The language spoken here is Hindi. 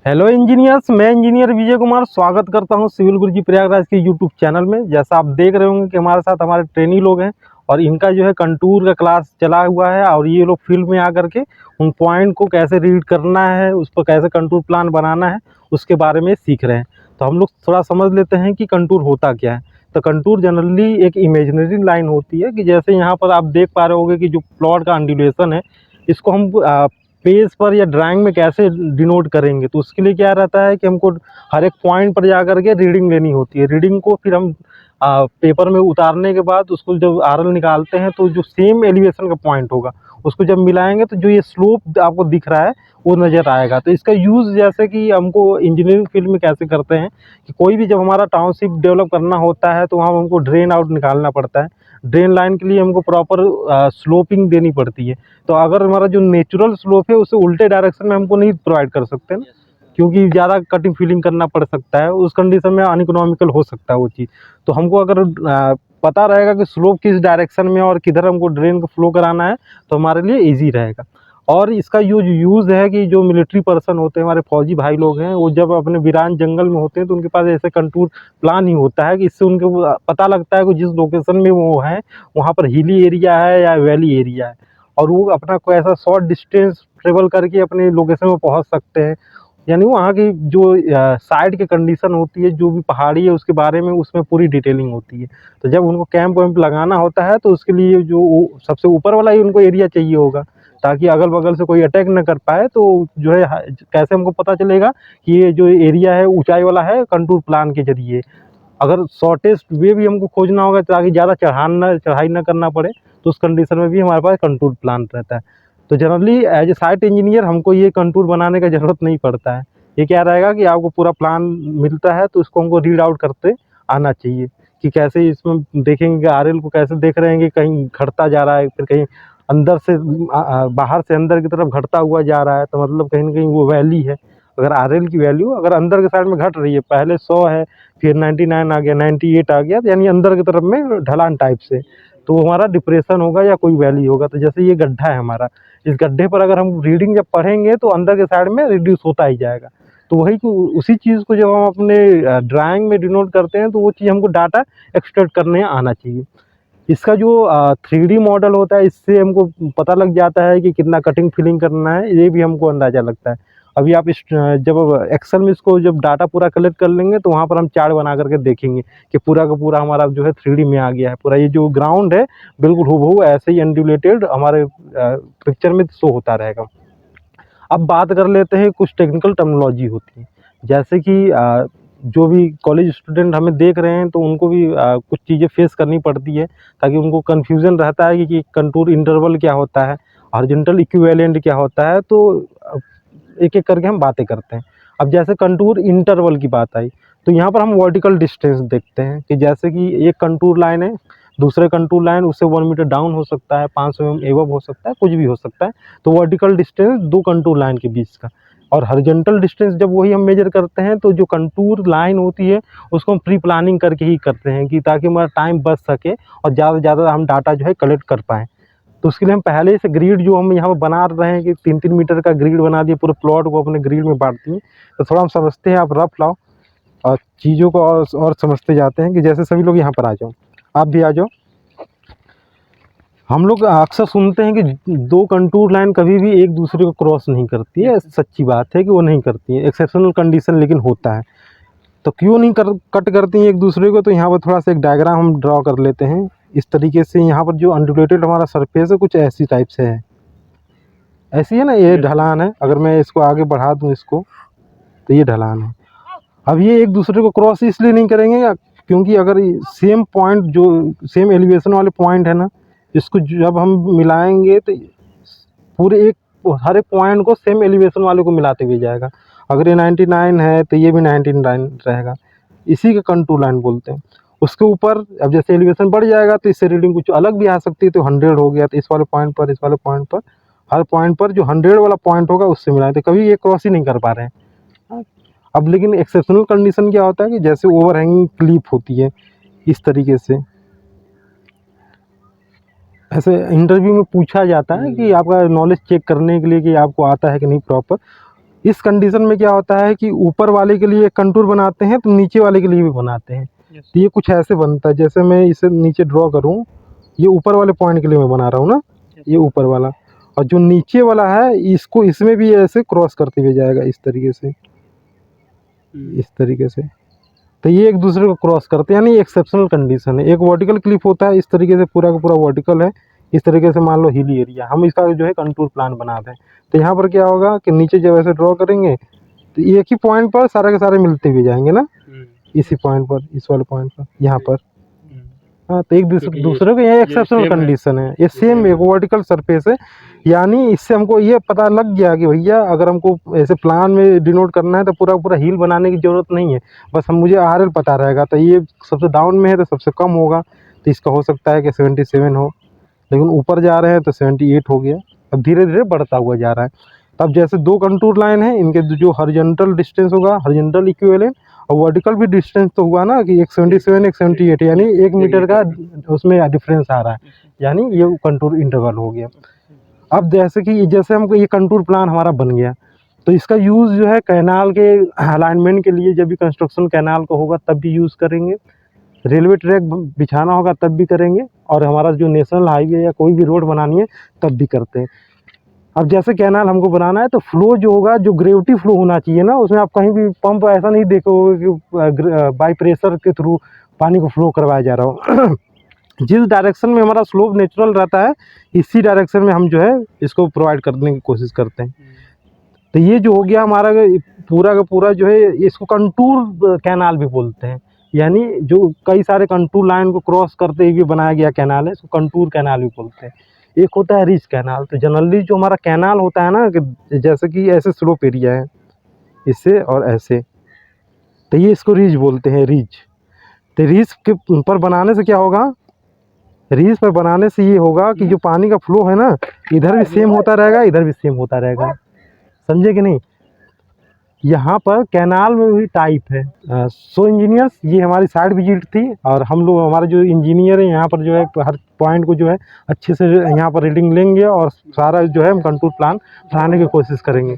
हेलो इंजीनियर्स, मैं इंजीनियर विजय कुमार स्वागत करता हूं सिविल गुरुजी प्रयागराज के यूट्यूब चैनल में। जैसा आप देख रहे होंगे कि हमारे साथ हमारे ट्रेनी लोग हैं और इनका जो है कंटूर का क्लास चला हुआ है और ये लोग फील्ड में आकर के उन पॉइंट को कैसे रीड करना है, उस पर कैसे कंटूर प्लान बनाना है, उसके बारे में सीख रहे हैं। तो हम लोग थोड़ा समझ लेते हैं कि कंटूर होता क्या है। तो कंटूर जनरली एक इमेजिनरी लाइन होती है कि जैसे यहाँ पर आप देख पा रहे होंगे कि जो प्लॉट का अंडुलेशन है, इसको हम पेज पर या ड्राइंग में कैसे डिनोट करेंगे। तो उसके लिए क्या रहता है कि हमको हर एक पॉइंट पर जा कर के रीडिंग लेनी होती है। रीडिंग को फिर हम पेपर में उतारने के बाद उसको जब आरएल निकालते हैं तो जो सेम एलिवेशन का पॉइंट होगा उसको जब मिलाएंगे तो जो ये स्लोप आपको दिख रहा है वो नज़र आएगा। तो इसका यूज़ जैसे कि हमको इंजीनियरिंग फील्ड में कैसे करते हैं कि कोई भी जब हमारा टाउनशिप डेवलप करना होता है तो वहाँ हमको ड्रेन आउट निकालना पड़ता है। ड्रेन लाइन के लिए हमको प्रॉपर स्लोपिंग देनी पड़ती है। तो अगर हमारा जो नेचुरल स्लोप है उसे उल्टे डायरेक्शन में हमको नहीं प्रोवाइड कर सकते ना, क्योंकि ज़्यादा कटिंग फिलिंग करना पड़ सकता है, उस कंडीशन में अनइकोनॉमिकल हो सकता है वो चीज़। तो हमको अगर पता रहेगा कि स्लोप किस डायरेक्शन में और किधर हमको ड्रेन को फ्लो कराना है तो हमारे लिए ईजी रहेगा। और इसका यूज़ है कि जो मिलिट्री पर्सन होते हैं, हमारे फौजी भाई लोग हैं, वो जब अपने वीरान जंगल में होते हैं तो उनके पास ऐसे कंटूर प्लान ही होता है कि इससे उनको पता लगता है कि जिस लोकेशन में वो है वहाँ पर हिली एरिया है या वैली एरिया है, और वो अपना कोई ऐसा शॉर्ट डिस्टेंस ट्रेवल करके अपने लोकेशन में पहुँच सकते हैं। यानी वहाँ की जो साइड की कंडीशन होती है, जो भी पहाड़ी है उसके बारे में उसमें पूरी डिटेलिंग होती है। तो जब उनको कैंप वैम्प लगाना होता है तो उसके लिए जो सबसे ऊपर वाला ही उनको एरिया चाहिए होगा, ताकि अगल बगल से कोई अटैक न कर पाए। तो जो है कैसे हमको पता चलेगा कि ये जो एरिया है ऊंचाई वाला है, कंटूर प्लान के जरिए। अगर शॉर्टेस्ट वे भी हमको खोजना होगा ताकि ज़्यादा चढ़ाई ना करना पड़े, तो उस कंडीशन में भी हमारे पास कंटूर प्लान रहता है। तो generally as a site engineer हमको ये कंटूर बनाने का ज़रूरत नहीं पड़ता है। ये क्या रहेगा कि आपको पूरा प्लान मिलता है तो उसको हमको रीड आउट करते आना चाहिए कि कैसे इसमें देखेंगे कि आरएल को कैसे देख रहे हैं कि कहीं घटता जा रहा है, फिर कहीं अंदर से बाहर से अंदर की तरफ घटता हुआ जा रहा है, तो मतलब कहीं ना कहीं वो वैली है। अगर आरएल की वैल्यू अगर अंदर के साइड में घट रही है, पहले 100 है फिर 99 आ गया, 98 आ गया, तो यानी अंदर की तरफ में ढलान टाइप से, तो वो हमारा डिप्रेशन होगा या कोई वैली होगा। तो जैसे ये गड्ढा है हमारा, इस गड्ढे पर अगर हम रीडिंग जब पढ़ेंगे तो अंदर के साइड में रिड्यूस होता ही जाएगा। तो वही उसी चीज़ को जब हम अपने ड्राइंग में डिनोट करते हैं तो वो चीज़ हमको डाटा एक्सट्रैक्ट करने आना चाहिए। इसका जो 3D मॉडल होता है, इससे हमको पता लग जाता है कि कितना कटिंग फिलिंग करना है, ये भी हमको अंदाज़ा लगता है। अभी आप जब एक्सेल में इसको जब डाटा पूरा कलेक्ट कर लेंगे तो वहाँ पर हम चार्ट बना करके देखेंगे कि पूरा का पूरा हमारा जो है 3D में आ गया है। पूरा ये जो ग्राउंड है बिल्कुल हूबहू ऐसे ही अनड्यूलेटेड हमारे पिक्चर में शो होता रहेगा। अब बात कर लेते हैं, कुछ टेक्निकल टर्मिनोलॉजी होती है, जैसे कि जो भी कॉलेज स्टूडेंट हमें देख रहे हैं तो उनको भी कुछ चीज़ें फेस करनी पड़ती है, ताकि उनको कन्फ्यूज़न रहता है कि कंटूर इंटरवल क्या होता है, हॉरिजॉन्टल इक्विवेलेंट क्या होता है। तो एक-एक करके हम बातें करते हैं। अब जैसे कंटूर इंटरवल की बात आई, तो यहाँ पर हम वर्टिकल डिस्टेंस देखते हैं कि जैसे कि एक कंटूर लाइन है, दूसरे कंटूर लाइन उससे 1 मीटर डाउन हो सकता है, 500 एबव हो सकता है, कुछ भी हो सकता है। तो वर्टिकल डिस्टेंस 2 कंटूर लाइन के बीच का। और हॉरिजॉन्टल डिस्टेंस जब वही हम मेजर करते हैं तो जो कंटूर लाइन होती है उसको हम प्री प्लानिंग करके ही करते हैं कि ताकि हमारा टाइम बच सके और ज़्यादा से ज़्यादा हम डाटा जो है कलेक्ट कर पाएँ। तो उसके लिए हम पहले से ग्रिड जो हम यहाँ पर बना रहे हैं कि 3-3 मीटर का ग्रिड बना दिए, पूरे प्लॉट को अपने ग्रिड में बाँट दिए। तो थोड़ा हम समझते हैं, आप रफ लाओ और चीज़ों को और समझते जाते हैं कि जैसे सभी लोग यहाँ पर आ जाओ, आप भी आ जाओ। हम लोग अक्सर सुनते हैं कि 2 कंटूर लाइन कभी भी एक दूसरे को क्रॉस नहीं करती है। सच्ची बात है कि वो नहीं करती है, एक्सेप्शनल कंडीशन लेकिन होता है। तो क्यों नहीं कट करती हैं एक दूसरे को, तो यहाँ पर थोड़ा सा एक डायग्राम हम ड्रॉ कर लेते हैं। इस तरीके से यहाँ पर जो अनड्यूलेटेड हमारा सरफेस है कुछ ऐसी टाइप से है, ऐसी है ना, ये ढलान है। अगर मैं इसको आगे बढ़ा दूँ इसको, तो ये ढलान है। अब ये एक दूसरे को क्रॉस इसलिए नहीं करेंगे क्योंकि अगर सेम पॉइंट जो सेम एलिवेशन वाले पॉइंट है ना, इसको जब हम मिलाएंगे तो पूरे हर एक पॉइंट को सेम एलिवेशन वाले को मिलाते हुए जाएगा। अगर ये 99 है तो ये भी 99 रहेगा, इसी का कंटूर लाइन बोलते हैं। उसके ऊपर अब जैसे एलिवेशन बढ़ जाएगा तो इससे रीडिंग कुछ अलग भी आ सकती है। तो 100 हो गया तो इस वाले पॉइंट पर, इस वाले पॉइंट पर, हर पॉइंट पर जो 100 वाला पॉइंट होगा उससे मिलाएं, तो कभी ये क्रॉस ही नहीं कर पा रहे हैं। अब लेकिन एक्सेप्शनल कंडीशन क्या होता है कि जैसे ओवरहैंगिंग क्लिप होती है इस तरीके से, ऐसे इंटरव्यू में पूछा जाता है कि आपका नॉलेज चेक करने के लिए कि आपको आता है कि नहीं प्रॉपर। इस कंडीशन में क्या होता है कि ऊपर वाले के लिए एक कंटूर बनाते हैं तो नीचे वाले के लिए भी बनाते हैं। तो ये कुछ ऐसे बनता है, जैसे मैं इसे नीचे ड्रॉ करूँ, ये ऊपर वाले पॉइंट के लिए मैं बना रहा हूँ ना, ये ऊपर वाला, और जो नीचे वाला है इसको इसमें भी ऐसे क्रॉस करते हुए जाएगा इस तरीके से, इस तरीके से। तो ये एक दूसरे को क्रॉस करते हैं, यानी एक्सेप्शनल कंडीशन है। एक वर्टिकल क्लिप होता है इस तरीके से, पूरा का पूरा वर्टिकल है इस तरीके से, मान लो हिली एरिया, हम इसका जो है कंटूर प्लान बनाते हैं। तो यहाँ पर क्या होगा कि नीचे जब ऐसे ड्रॉ करेंगे तो एक ही पॉइंट पर सारे के सारे मिलते हुए जाएंगे ना, इसी पॉइंट पर, इस वाले पॉइंट पर, यहाँ पर। हाँ, तो एक दूसरे को ये एक्सेप्शनल कंडीशन है, ये सेम एक वर्टिकल सरफेस है। यानी इससे हमको ये पता लग गया कि भैया अगर हमको ऐसे प्लान में डिनोट करना है तो पूरा पूरा हिल बनाने की ज़रूरत नहीं है, बस हम मुझे RL पता रहेगा। तो ये सबसे डाउन में है तो सबसे कम होगा, तो इसका हो सकता है कि 77 हो, लेकिन ऊपर जा रहे हैं तो 78 हो गया। अब धीरे धीरे बढ़ता हुआ जा रहा है। तब जैसे दो कंटूर लाइन है, इनके जो हॉरिजॉन्टल डिस्टेंस होगा, हॉरिजॉन्टल इक्विवेलेंट, और वर्टिकल भी डिस्टेंस तो हुआ ना कि एक 77 एक 78, यानी 1 मीटर का उसमें डिफरेंस आ रहा है, यानी ये कंटूर इंटरवल हो गया। अब जैसे हमको ये कंटूर प्लान हमारा बन गया, तो इसका यूज़ जो है कैनाल के अलाइनमेंट के लिए, जब भी कंस्ट्रक्शन कैनाल का होगा तब भी यूज़ करेंगे, रेलवे ट्रैक बिछाना होगा तब भी करेंगे, और हमारा जो नेशनल हाईवे या कोई भी रोड बनानी है तब भी करते हैं। अब जैसे कैनाल हमको बनाना है तो फ्लो जो होगा, जो ग्रेविटी फ्लो होना चाहिए ना, उसमें आप कहीं भी पंप ऐसा नहीं देखोगे कि बाई प्रेशर के थ्रू पानी को फ्लो करवाया जा रहा हो। जिस डायरेक्शन में हमारा स्लोप नेचुरल रहता है, इसी डायरेक्शन में हम जो है इसको प्रोवाइड करने की कोशिश करते हैं। तो ये जो हो गया हमारा पूरा का पूरा जो है, इसको कंटूर कैनाल भी बोलते हैं, यानी जो कई सारे कंटूर लाइन को क्रॉस करते हुए बनाया गया कैनाल है, इसको कंटूर कैनाल भी बोलते हैं। एक होता है रिज कैनाल। तो जनरली जो हमारा कैनाल होता है ना, कि जैसे कि ऐसे स्लोप एरिया है इससे और ऐसे, तो ये इसको रिज बोलते हैं, रिज। तो रिज के पर बनाने से क्या होगा, रिज पर बनाने से ये होगा कि जो पानी का फ्लो है ना, इधर भी सेम होता रहेगा, इधर भी सेम होता रहेगा, समझे कि नहीं। यहाँ पर कैनाल में भी टाइप है। सो इंजीनियर्स, ये हमारी साइड विजिट थी, और हम लोग, हमारे जो इंजीनियर हैं यहाँ पर जो है हर पॉइंट को जो है अच्छे से यहाँ पर रीडिंग लेंगे, और सारा जो है हम कंटूर प्लान बनाने की कोशिश करेंगे।